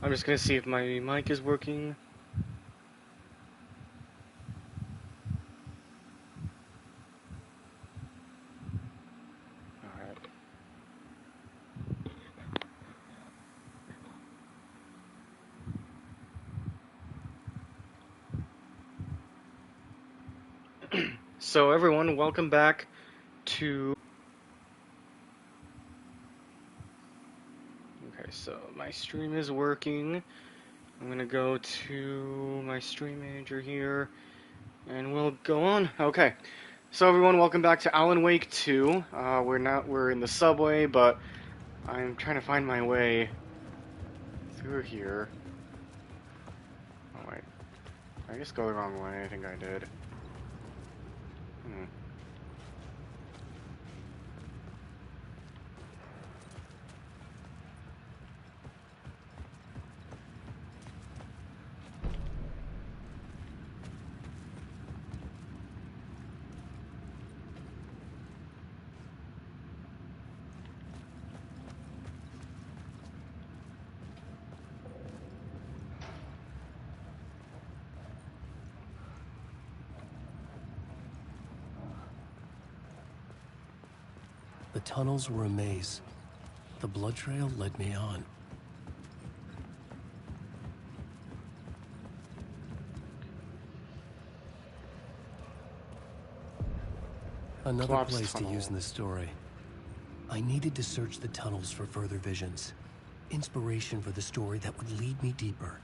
I'm just gonna see if my mic is working. Alright. So everyone, welcome back to... Okay, so my stream is working. I'm gonna go to my stream manager here, and we'll go on. Okay, so everyone, welcome back to Alan Wake 2. We're in the subway, but I'm trying to find my way through here. Oh wait, I just go the wrong way. I think I did. The tunnels were a maze. The blood trail led me on. Another Collapsed place tunnel. to use in the story. I needed to search the tunnels for further visions. Inspiration for the story that would lead me deeper.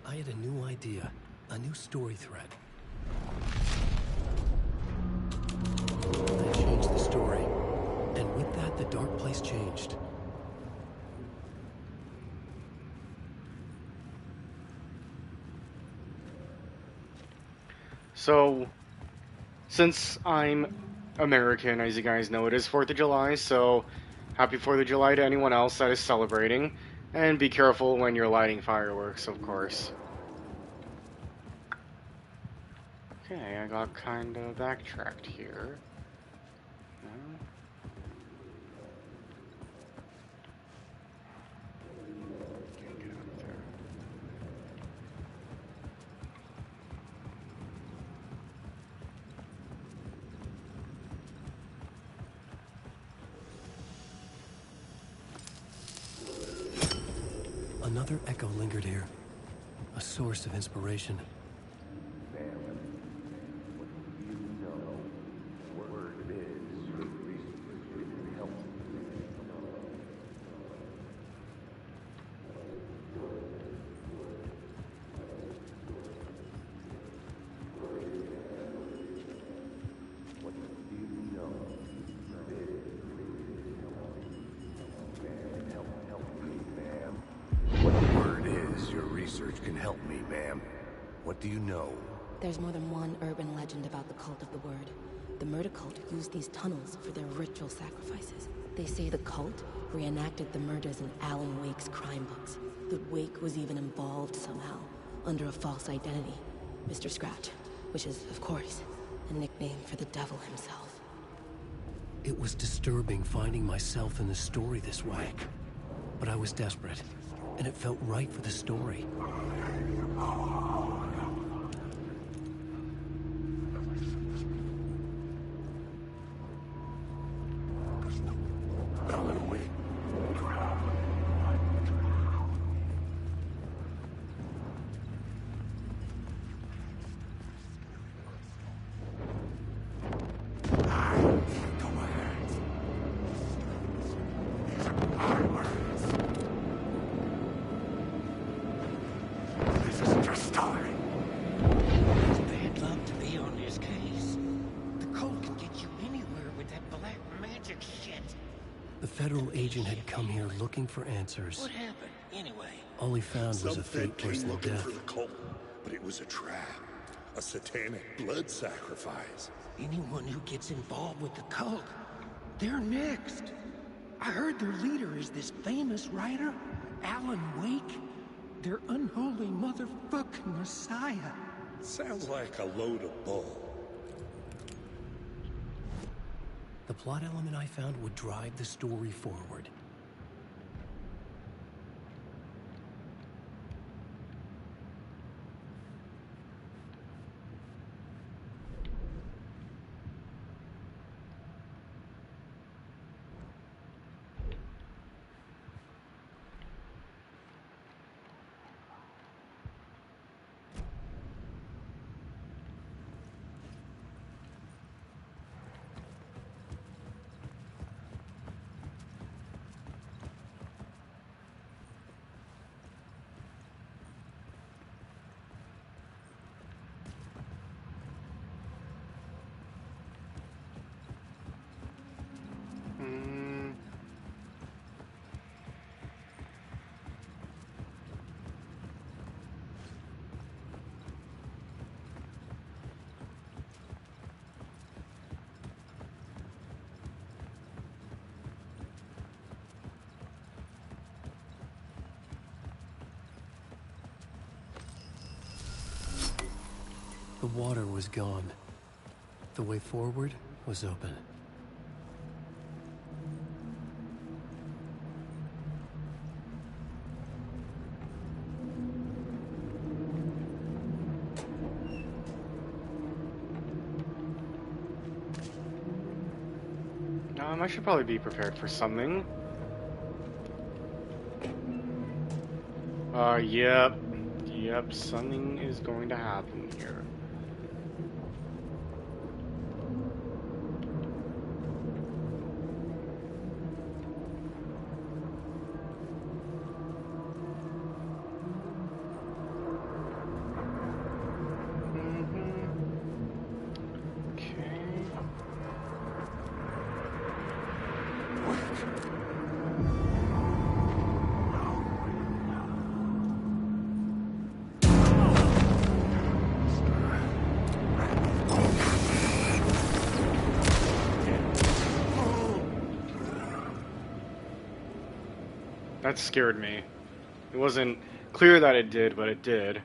I had a new idea, a new story thread. I changed the story, and with that, the dark place changed. So, since I'm American, as you guys know, it is 4th of July, so happy 4th of July to anyone else that is celebrating. And be careful when you're lighting fireworks, of course. Okay, I got kind of backtracked here. No? Can't get up there. Another echo lingered here, a source of inspiration. Can help me, ma'am. What do you know? There's more than one urban legend about the cult of the word. The murder cult used these tunnels for their ritual sacrifices. They say the cult reenacted the murders in Alan Wake's crime books. That Wake was even involved somehow, under a false identity. Mr. Scratch, which is, of course, a nickname for the devil himself. It was disturbing finding myself in the story this way. But I was desperate, and it felt right for the story. Agent had come here looking for answers. What happened, anyway? All he found was a fate worse than death. For the cult, but it was a trap. A satanic blood sacrifice. Anyone who gets involved with the cult, they're next. I heard their leader is this famous writer, Alan Wake. Their unholy motherfucking messiah. Sounds like a load of bull. the plot element I found would drive the story forward. The water was gone. The way forward was open. I should probably be prepared for something. Yep. Yep, something is going to happen here. That scared me. It wasn't clear that it did, but it did.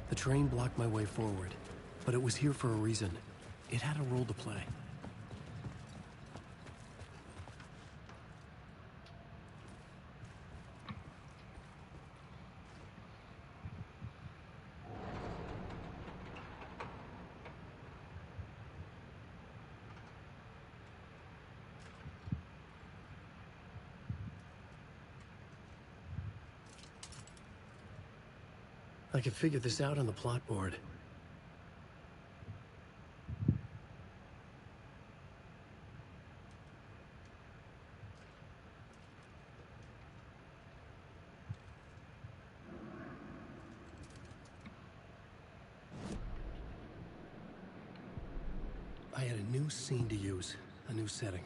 The train blocked my way forward, but it was here for a reason. It had a role to play. I could figure this out on the plot board. I had a new scene to use, a new setting.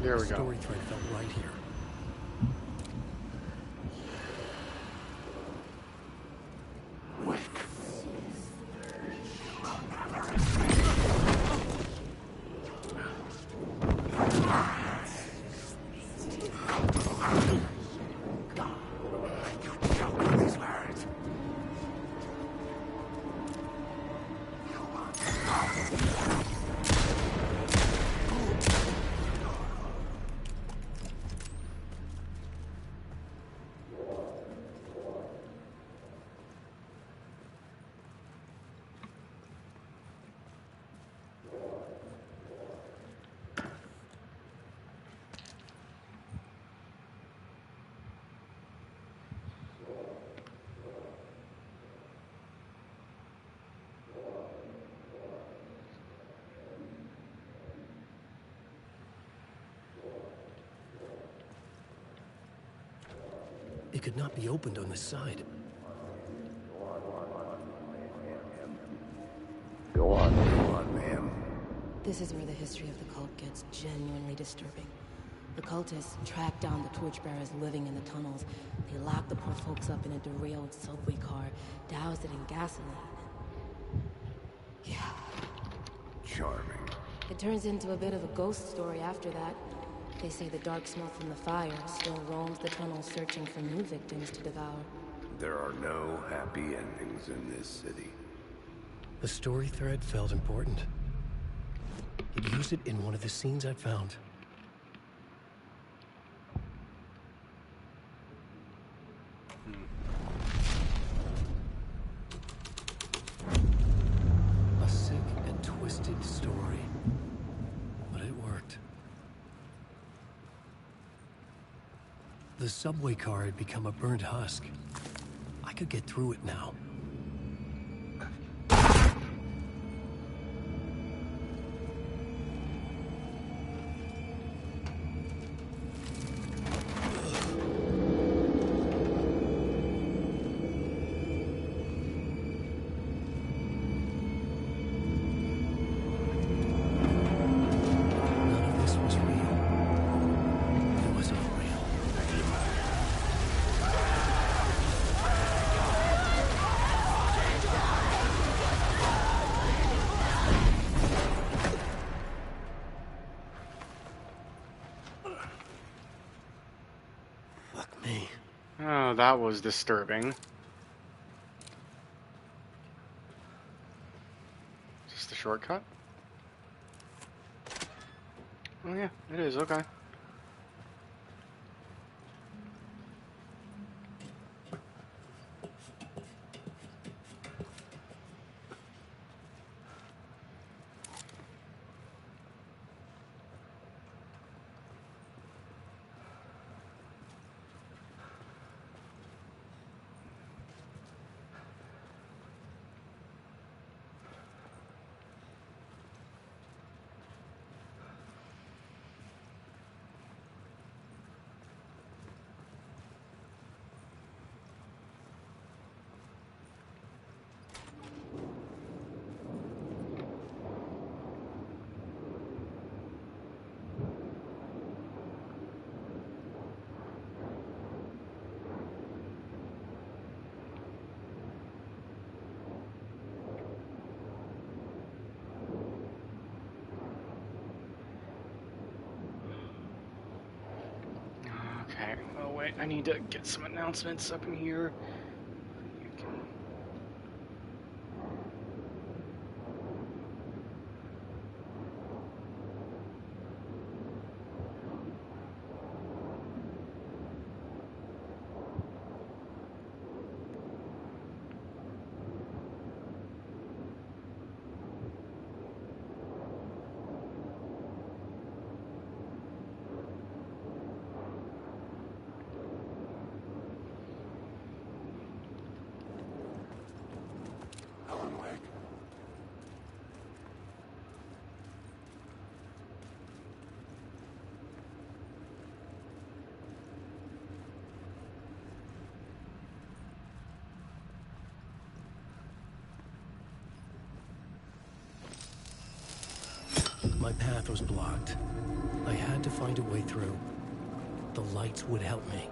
There we go. The story thread felt right here. could not be opened on this side. Go on, ma'am. This is where the history of the cult gets genuinely disturbing. The cultists tracked down the torchbearers living in the tunnels. They locked the poor folks up in a derailed subway car, doused it in gasoline. Yeah. Charming. It turns into a bit of a ghost story after that. They say the dark smoke from the fire still roams the tunnels searching for new victims to devour. There are no happy endings in this city. The story thread felt important. It used it in one of the scenes I'd found. A sick and twisted story. But it worked. The subway car had become a burnt husk. I could get through it now. Oh, that was disturbing. Just a shortcut? Oh yeah, it is, okay. Okay, oh wait, I need to get some announcements up in here. You can... Alan Wake. My path was blocked. I had to find a way through. The lights would help me.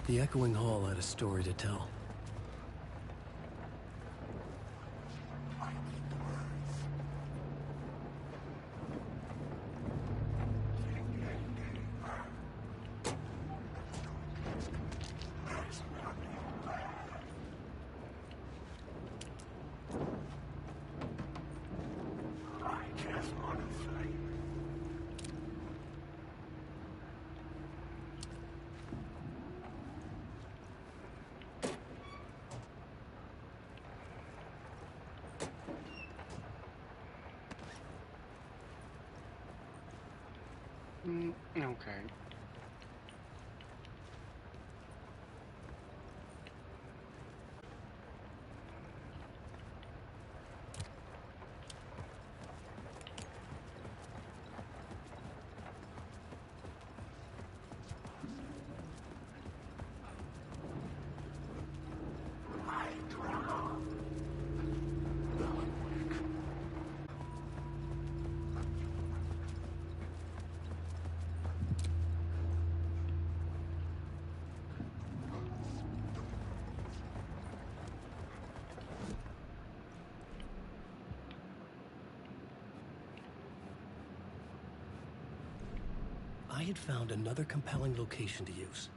The echoing hall had a story to tell. Okay. I had found another compelling location to use.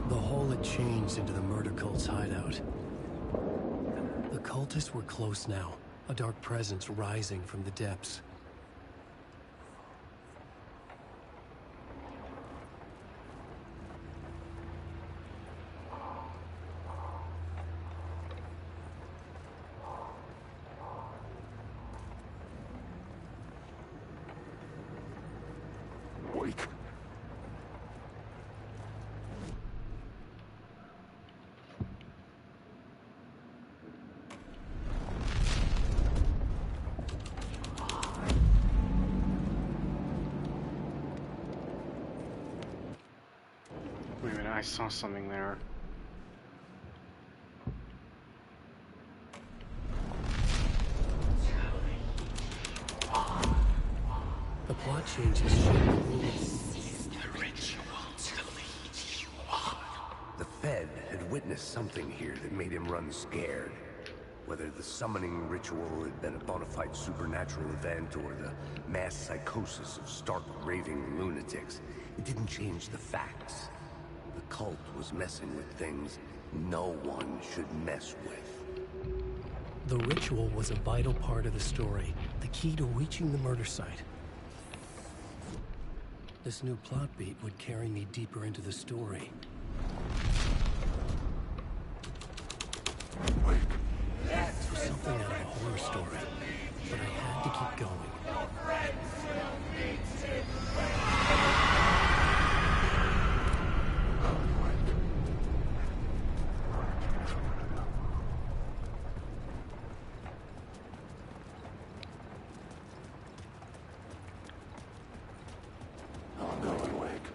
The hole had changed into the murder cult's hideout. The cultists were close now, a dark presence rising from the depths. Wake. Wait a minute, I saw something there. The plot changes shape. The Fed had witnessed something here that made him run scared. Whether the summoning ritual had been a bona fide supernatural event or the mass psychosis of stark raving lunatics, it didn't change the facts. The cult was messing with things no one should mess with. The ritual was a vital part of the story, the key to reaching the murder site. This new plot beat would carry me deeper into the story. This was something out of a horror story, but I had to keep going. I'm going, Wake.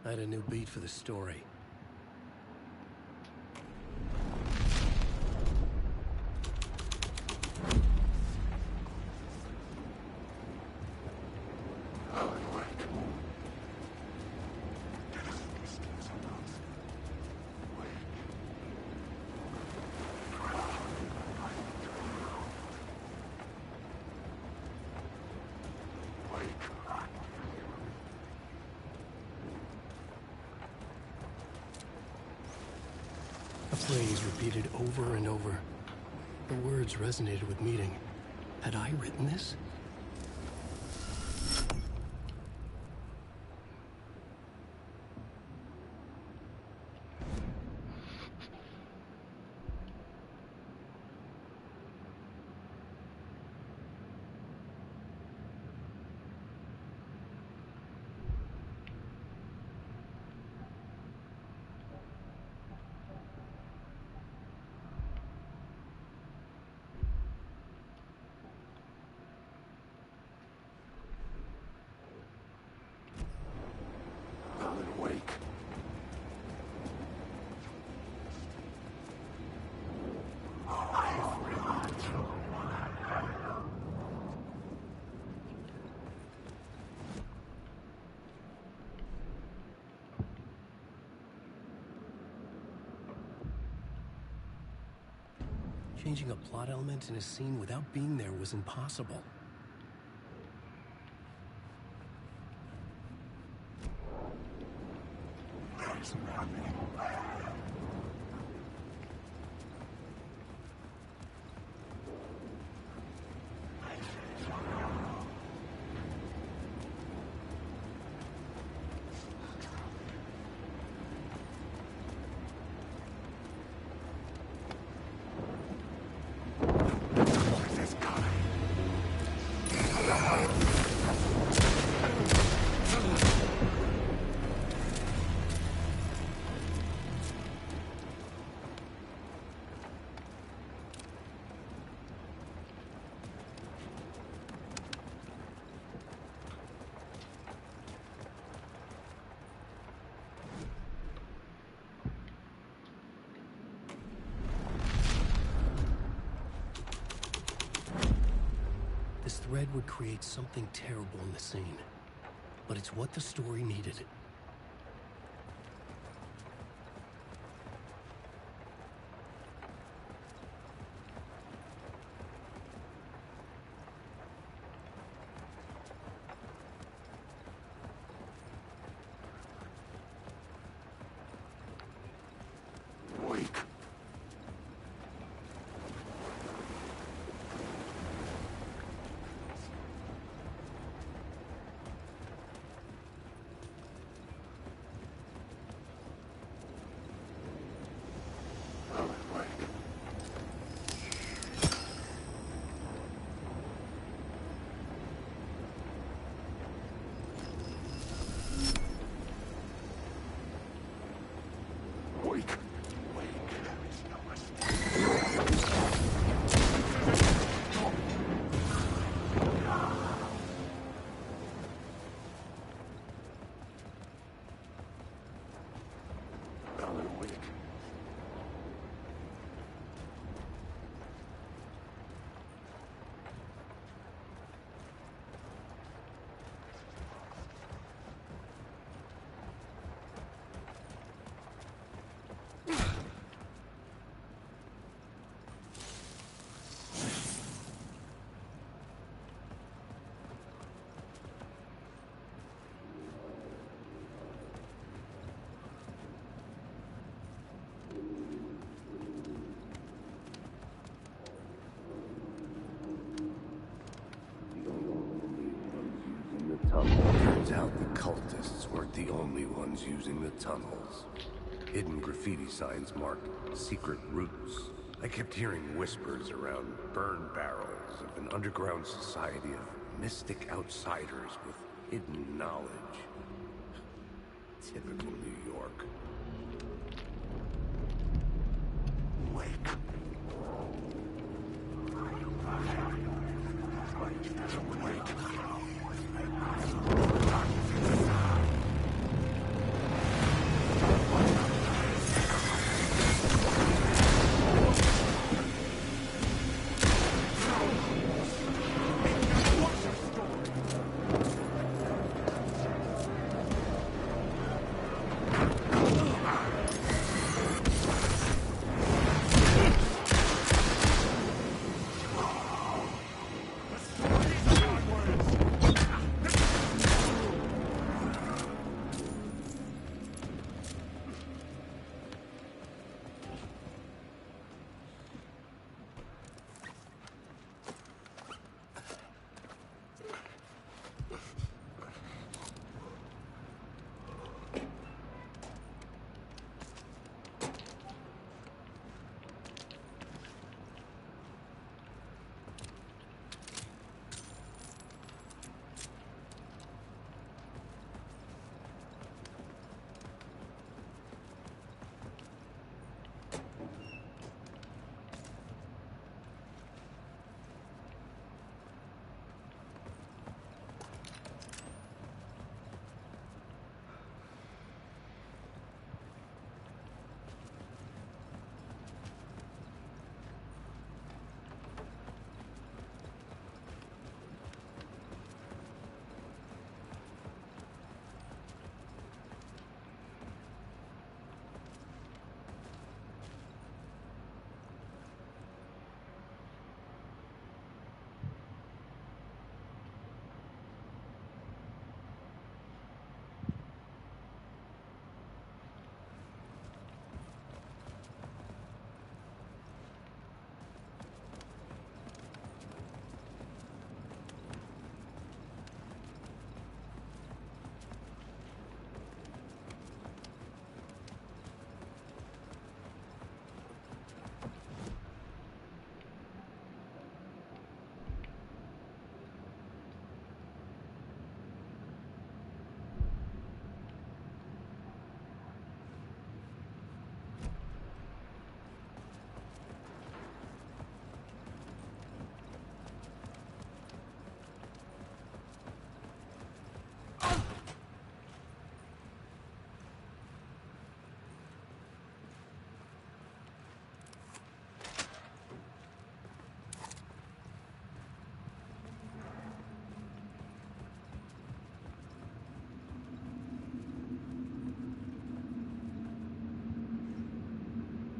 I had a new beat for the story. A phrase repeated over and over. The words resonated with meaning. Had I written this? Changing a plot element in a scene without being there was impossible. This thread would create something terrible in the scene, but it's what the story needed. Turns out the cultists weren't the only ones using the tunnels. Hidden graffiti signs marked secret routes. I kept hearing whispers around burn barrels of an underground society of mystic outsiders with hidden knowledge. Typical New York. Wake. Wake.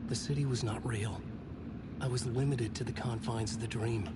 The city was not real. I was limited to the confines of the dream.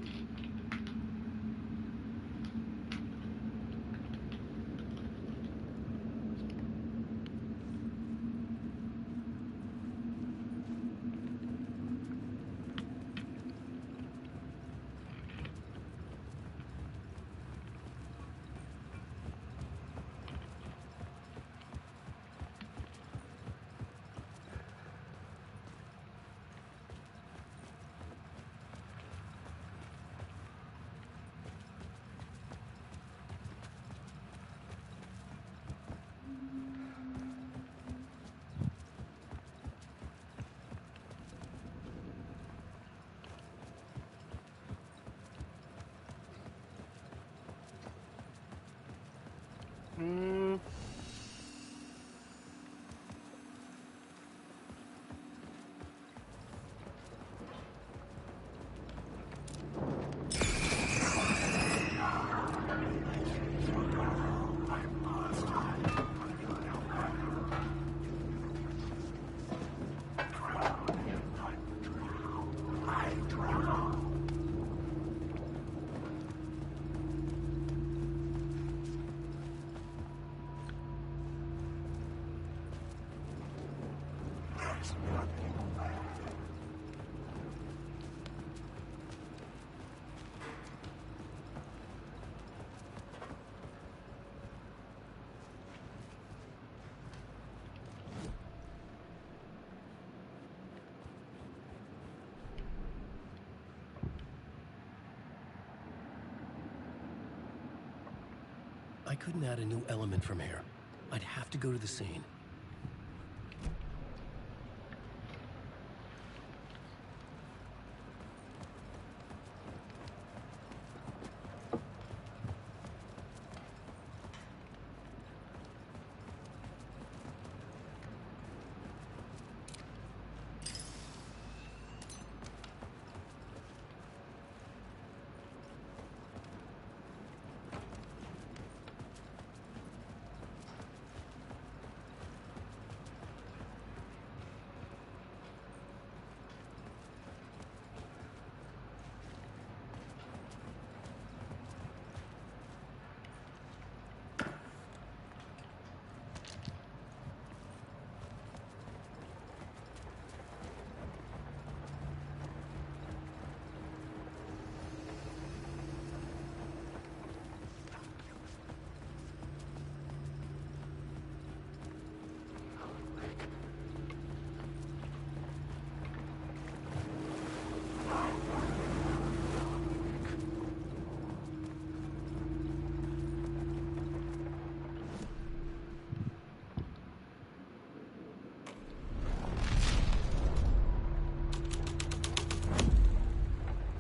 Hmm. I couldn't add a new element from here. I'd have to go to the scene.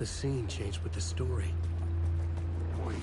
The scene changed with the story. Wait.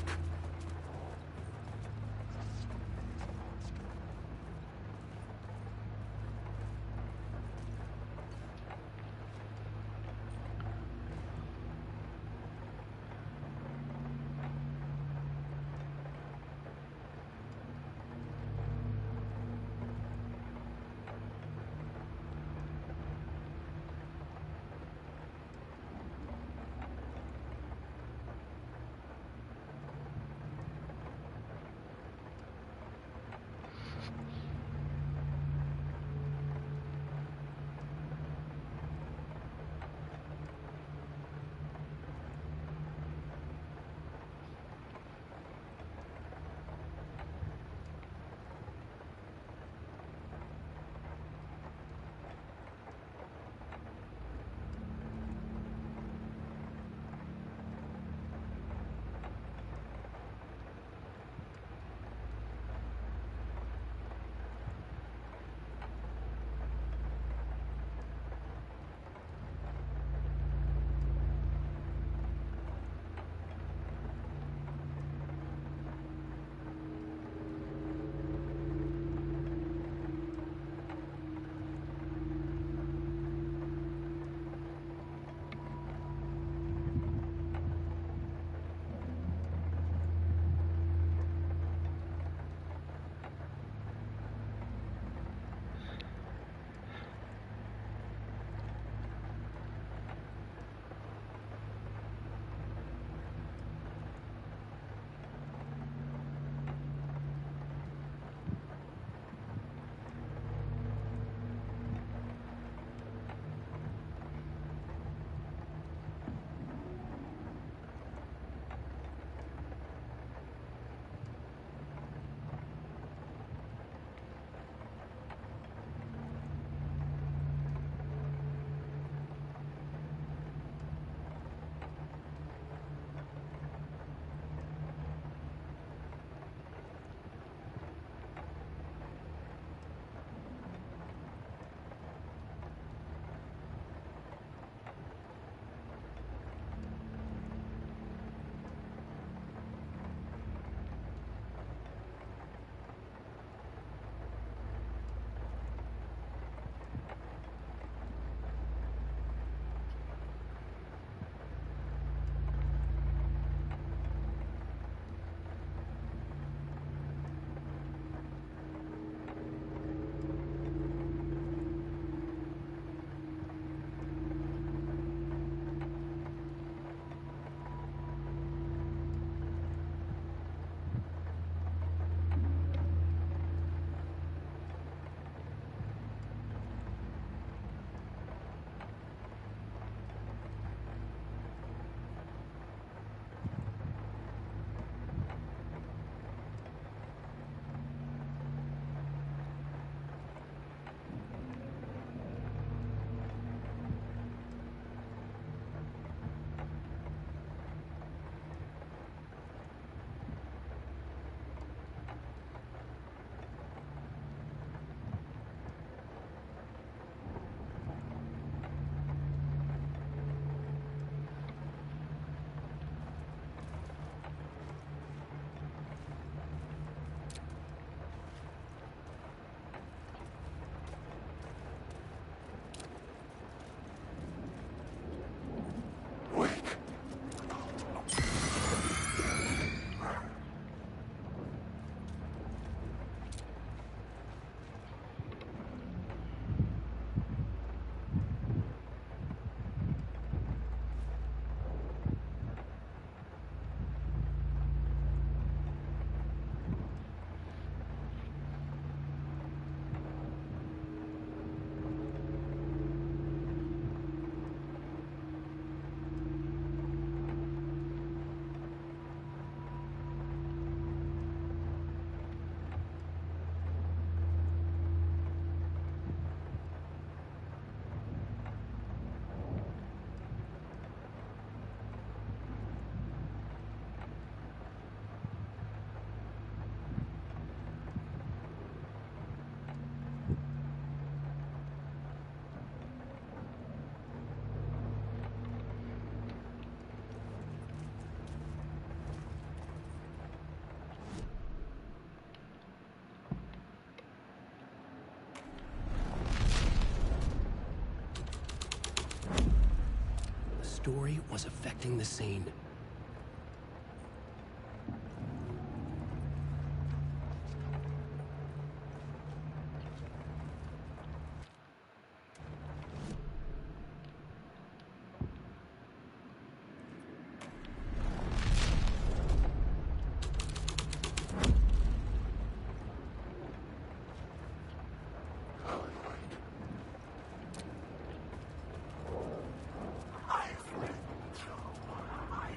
story was affecting the scene. I've lived through my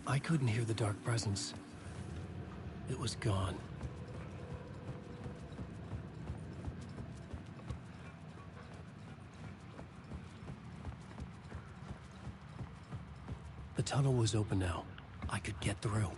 I couldn't hear the dark presence. It was gone. The tunnel was open now. I could get through.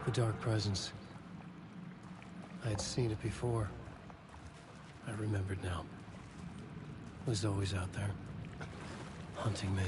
The dark presence. I had seen it before. I remembered now. It was always out there, hunting me.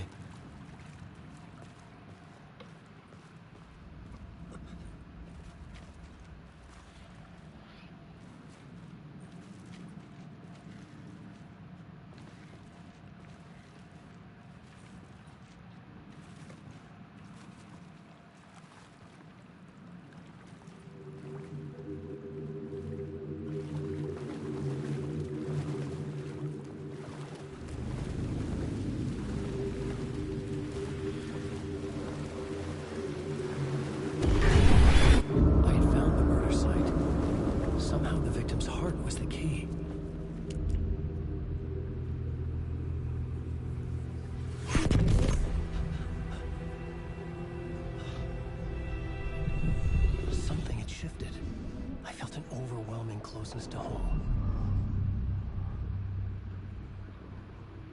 Closeness to home.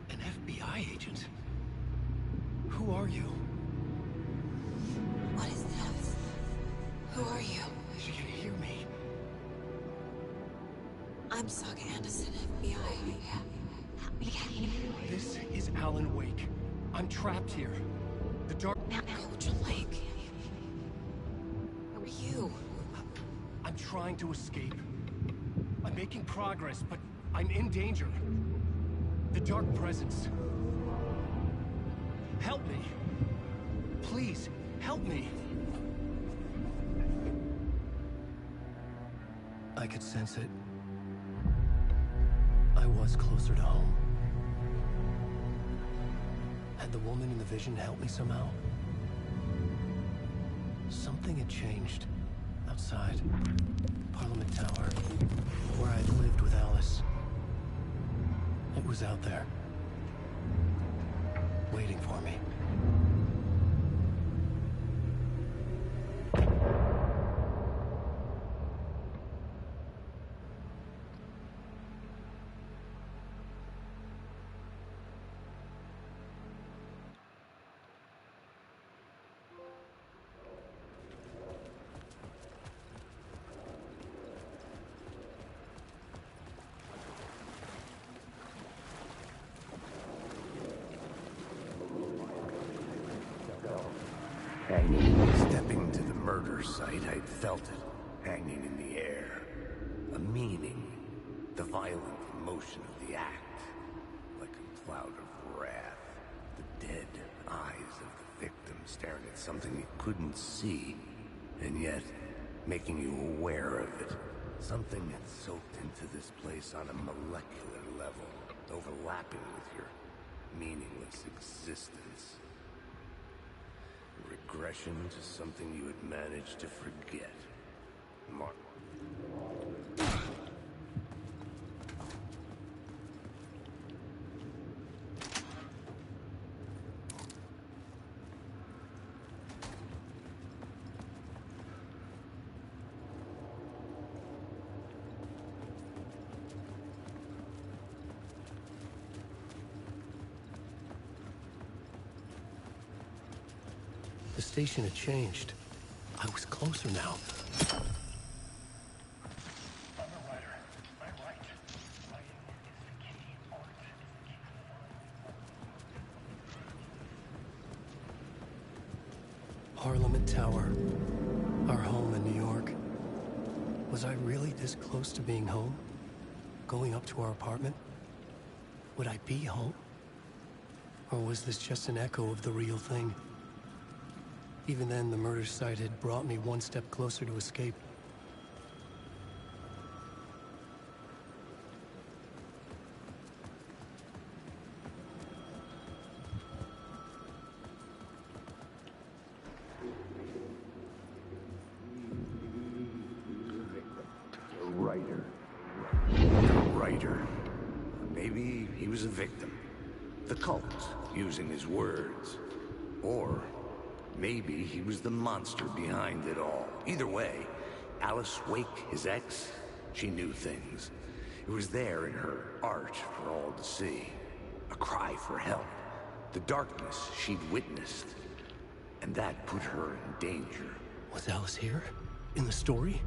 An FBI agent? Who are you? What is this? Who are you? She can hear me. I'm Saga Anderson, FBI. Help me. This is Alan Wake. I'm trapped here. The dark... Ultra Lake. Who are you? I'm trying to escape. I'm making progress, but I'm in danger. The dark presence. Help me. Please, help me. I could sense it. I was closer to home. Had the woman in the vision helped me somehow? Something had changed. Outside. Parliament Tower. Where I'd lived with Alice. It was out there. Waiting for me. Stepping to the murder site, I'd felt it, hanging in the air. A meaning, the violent emotion of the act, like a cloud of wrath. The dead eyes of the victim staring at something you couldn't see, and yet making you aware of it. Something that soaked into this place on a molecular level, overlapping with your meaningless existence. Regression to something you had managed to forget. Mark. The station had changed. I was closer now. Parliament Tower. Our home in New York. Was I really this close to being home? Going up to our apartment? Would I be home? Or was this just an echo of the real thing? Even then, the murder site had brought me one step closer to escape. he was a victim. The cult, using his words. Or maybe he was the monster behind it all. Either way, Alice Wake, his ex, she knew things. It was there in her art for all to see. A cry for help. The darkness she'd witnessed. And that put her in danger. Was Alice here? In the story?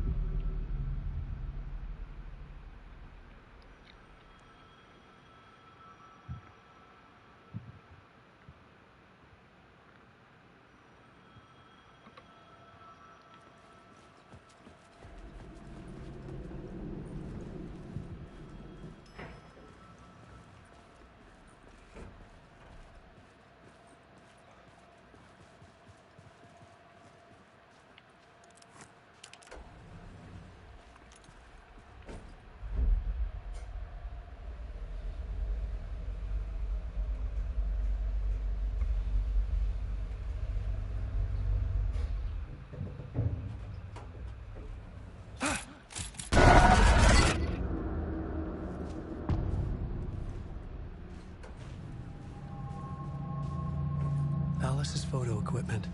Alice's photo equipment,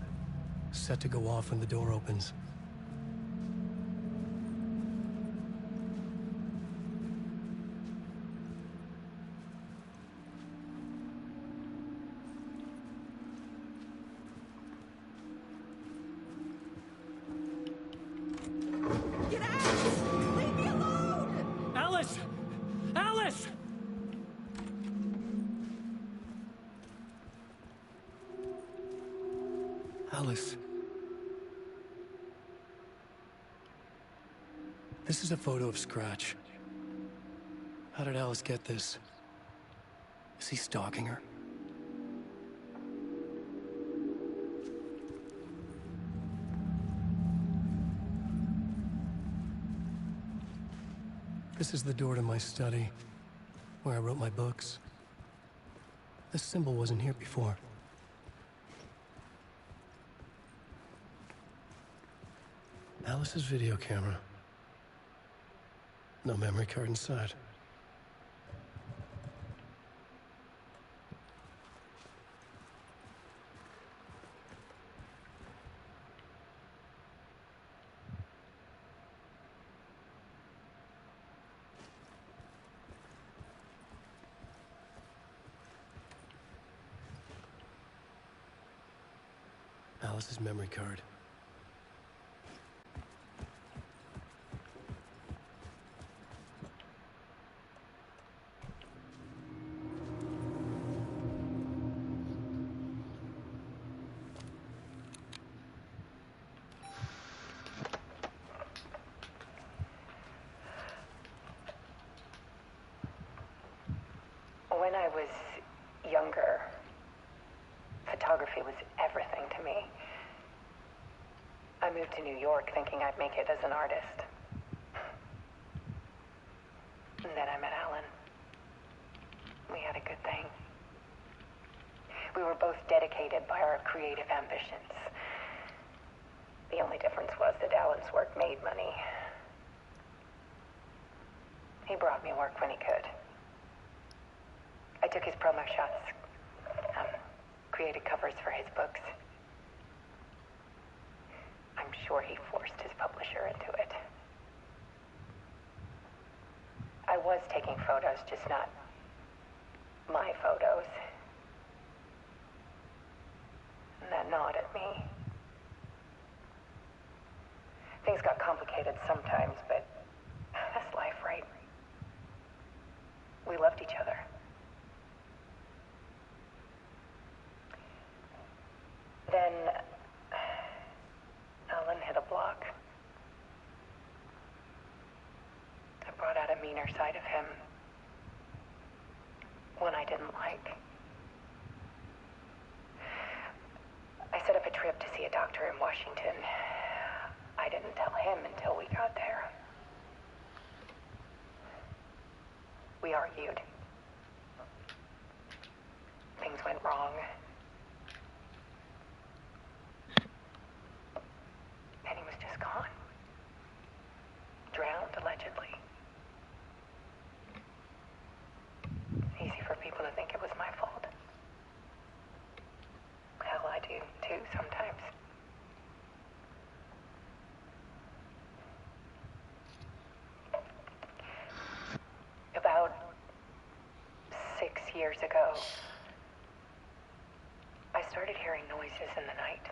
set to go off when the door opens. Get out! Leave me alone! Alice! Alice! Alice. This is a photo of Scratch. How did Alice get this? Is he stalking her? This is the door to my study, where I wrote my books. This symbol wasn't here before. Alice's video camera. No memory card inside. Alice's memory card. When I was younger, photography was everything to me. I moved to New York thinking I'd make it as an artist. And then I met Alan. We had a good thing. We were both dedicated by our creative ambitions. The only difference was that Alan's work made money. He brought me work when he could. I took his promo shots, created covers for his books. I'm sure he forced his publisher into it. I was taking photos, just not my photos. And that gnawed at me. Things got complicated sometimes, but that's life, right? We loved each other. Then Alan hit a block. I brought out a meaner side of him. One I didn't like. I set up a trip to see a doctor in Washington. I didn't tell him until we got there. We argued. Things went wrong. And he was just gone. Drowned, allegedly. Easy for years ago, I started hearing noises in the night.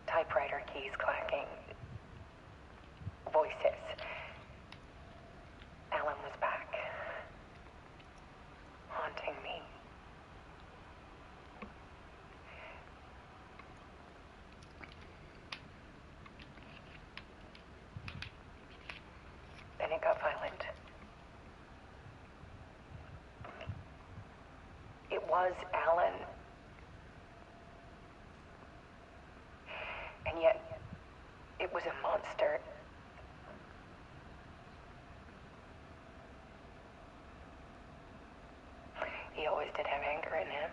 Typewriter keys clacking. Voices. Alan was back. Haunting me. Then it got violent. It was Alan. And yet, it was a monster. He always did have anger in him.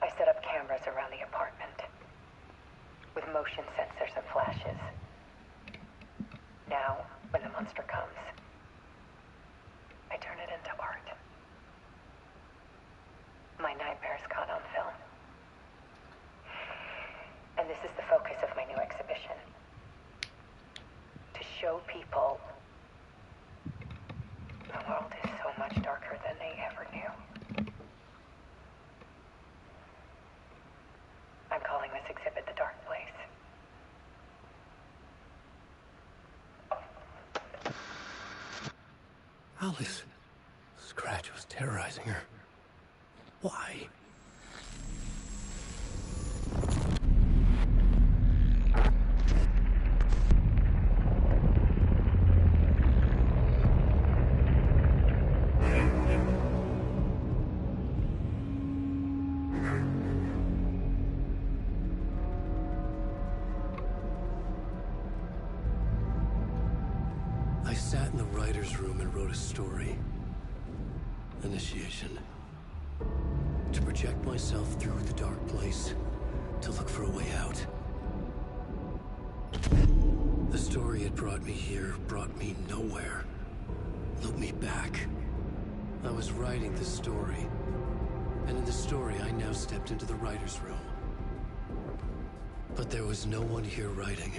I set up cameras around the apartment with motion sensors and flashes. Now, when the monster comes, I turn it into art. My nightmares caught on film. And this is the focus of my new exhibition. To show people the world is so much darker than they ever knew. I'm calling this exhibit The Dark Place. Alice. Scratch was terrorizing her. Why? I sat in the writer's room and wrote a story. Initiation. To project myself through the dark place, to look for a way out. The story had brought me here, brought me nowhere. Looped me back. I was writing the story. And in the story, I now stepped into the writer's room. But there was no one here writing.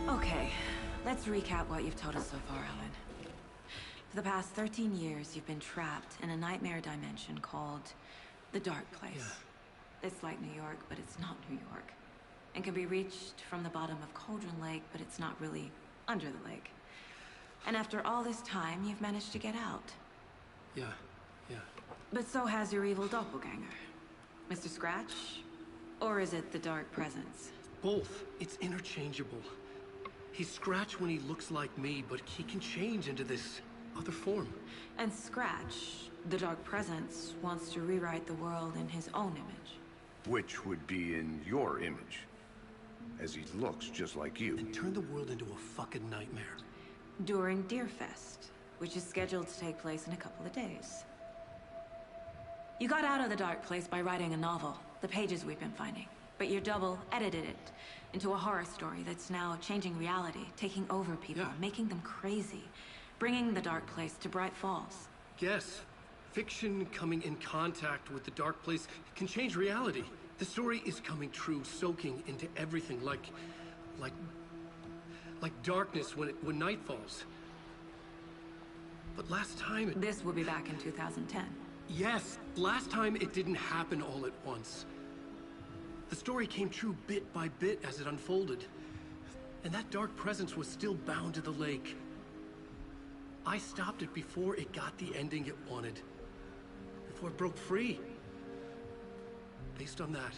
Okay, let's recap what you've told us so far, Alan. For the past 13 years, you've been trapped in a nightmare dimension called the Dark Place. Yeah. It's like New York, but it's not New York. And can be reached from the bottom of Cauldron Lake, but it's not really under the lake. And after all this time, you've managed to get out. Yeah. But so has your evil doppelganger. Mr. Scratch? Or is it the Dark Presence? Both. It's interchangeable. He's Scratch when he looks like me, but he can change into this other form. And Scratch, the Dark Presence, wants to rewrite the world in his own image. Which would be in your image. As he looks just like you. And turn the world into a fucking nightmare. During Deerfest, which is scheduled to take place in a couple of days. You got out of the Dark Place by writing a novel, the pages we've been finding. But your double edited it into a horror story that's now changing reality, taking over people, Yeah. making them crazy, bringing the Dark Place to Bright Falls. Yes. Fiction coming in contact with the dark place can change reality. The story is coming true, soaking into everything like darkness when night falls. But last time This will be back in 2010. Yes, last time it didn't happen all at once. The story came true bit by bit as it unfolded. And that dark presence was still bound to the lake. I stopped it before it got the ending it wanted. Before it broke free. Based on that,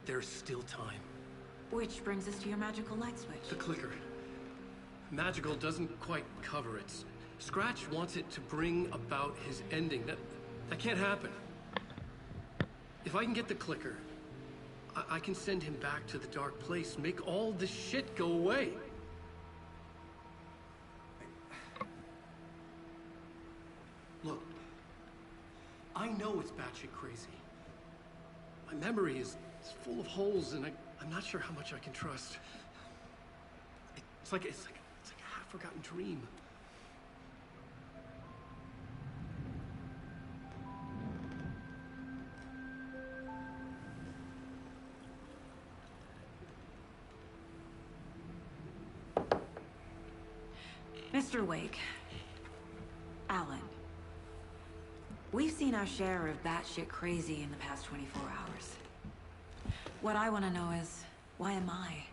there's still time. Which brings us to your magical light switch. The clicker. Magical doesn't quite cover it. Scratch wants it to bring about his ending. That can't happen. If I can get the clicker, I can send him back to the dark place, make all this shit go away. Look, I know it's batshit crazy. My memory is full of holes, and I'm not sure how much I can trust. It's like a half-forgotten dream. Mr. Wake. Alan. We've seen our share of batshit crazy in the past 24 hours. What I want to know is, why am I?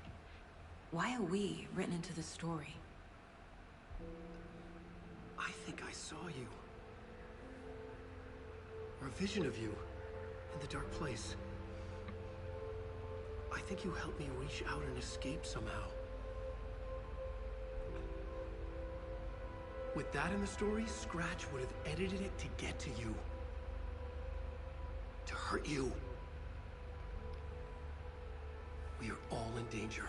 Why are we written into the story? I think I saw you. Or a vision of you in the dark place. I think you helped me reach out and escape somehow. With that in the story, Scratch would have edited it to get to you. To hurt you. We are all in danger.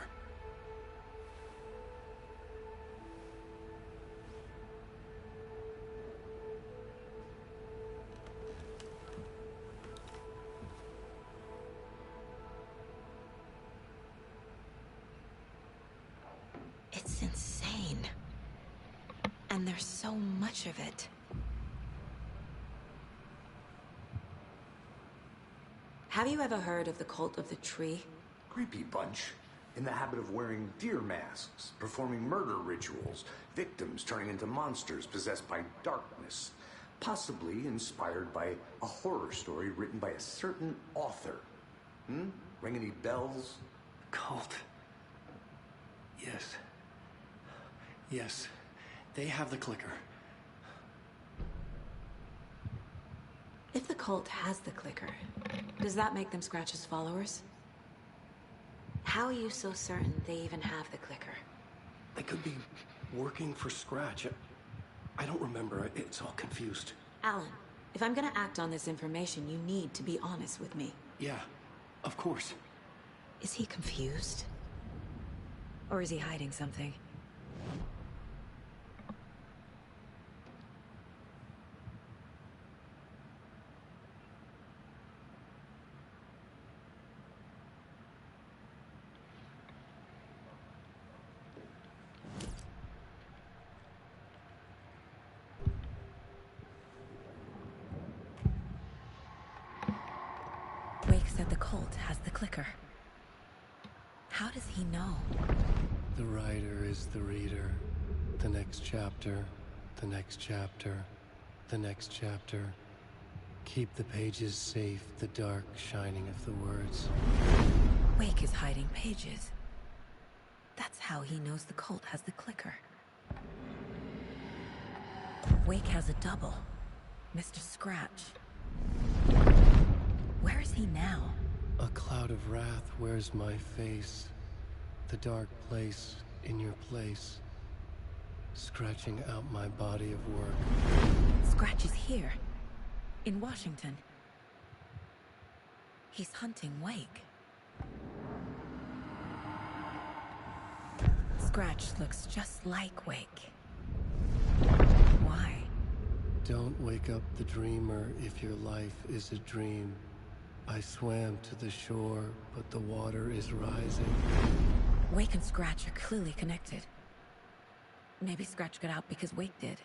It's insane. And there's so much of it. Have you ever heard of the cult of the tree? Creepy bunch. In the habit of wearing deer masks, performing murder rituals, victims turning into monsters possessed by darkness. Possibly inspired by a horror story written by a certain author. Ring any bells? Cult. Yes. Yes. They have the clicker. If the cult has the clicker, does that make them Scratch's followers? How are you so certain they even have the clicker? They could be working for Scratch. I don't remember. It's all confused. Alan, if I'm gonna act on this information, you need to be honest with me. Yeah, of course. Is he confused? Or is he hiding something? Wake said the cult has the clicker. How does he know? The writer is the reader. The next chapter, the next chapter, the next chapter. Keep the pages safe, the dark shining of the words. Wake is hiding pages. That's how he knows the cult has the clicker. Wake has a double. Mr. Scratch. Where is he now? A cloud of wrath wears my face. The dark place in your place. Scratching out my body of work. Scratch is here. In Washington. He's hunting Wake. Scratch looks just like Wake. Why? Don't wake up the dreamer if your life is a dream. I swam to the shore, but the water is rising. Wake and Scratch are clearly connected. Maybe Scratch got out because Wake did.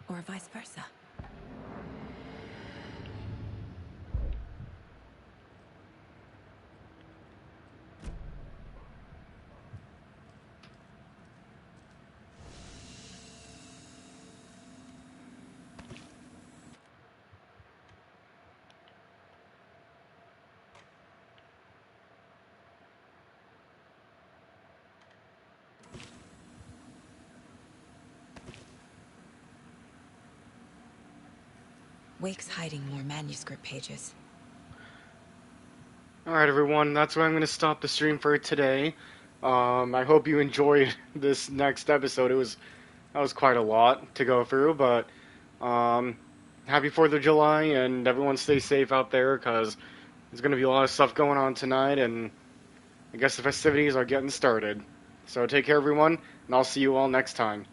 Or vice versa. Wake's hiding more manuscript pages. Alright, everyone, that's where I'm going to stop the stream for today. I hope you enjoyed this next episode. That was quite a lot to go through, but happy 4th of July, and everyone stay safe out there, because there's going to be a lot of stuff going on tonight, and I guess the festivities are getting started. So take care, everyone, and I'll see you all next time.